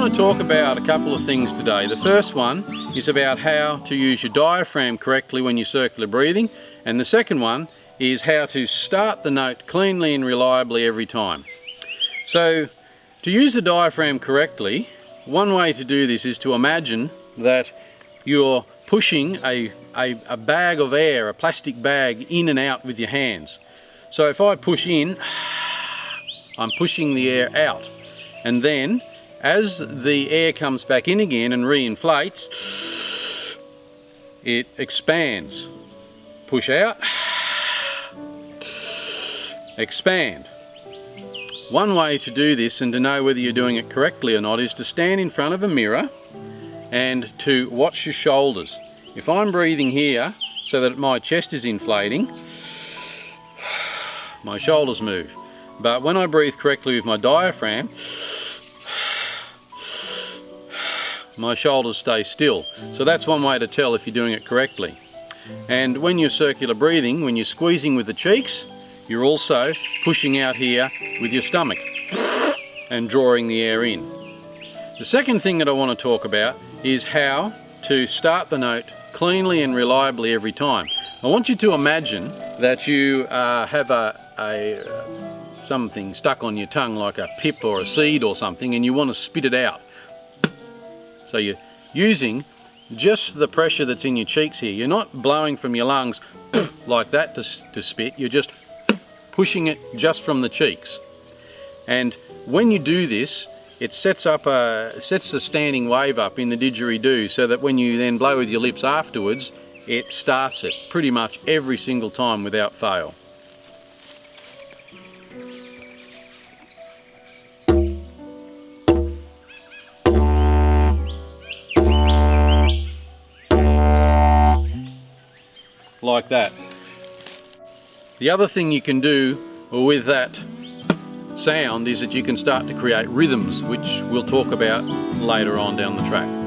want to talk about a couple of things today. The first one is about how to use your diaphragm correctly when you're circular breathing, and the second one is how to start the note cleanly and reliably every time. So to use the diaphragm correctly, one way to do this is to imagine that you're pushing a bag of air, a plastic bag, in and out with your hands. So if I push in, I'm pushing the air out, and then as the air comes back in again and re-inflates, it expands. Push out, expand. One way to do this and to know whether you're doing it correctly or not is to stand in front of a mirror and to watch your shoulders. If I'm breathing here so that my chest is inflating, my shoulders move. But when I breathe correctly with my diaphragm, my shoulders stay still. So that's one way to tell if you're doing it correctly. And when you're circular breathing, when you're squeezing with the cheeks, you're also pushing out here with your stomach and drawing the air in. The second thing that I want to talk about is how to start the note cleanly and reliably every time. I want you to imagine that you have something stuck on your tongue, like a pip or a seed or something, and you want to spit it out. So you're using just the pressure that's in your cheeks here. You're not blowing from your lungs like that to spit. You're just pushing it just from the cheeks. And when you do this, it sets the standing wave up in the didgeridoo, so that when you then blow with your lips afterwards, it starts it pretty much every single time without fail. Like that. The other thing you can do with that sound is that you can start to create rhythms, which we'll talk about later on down the track.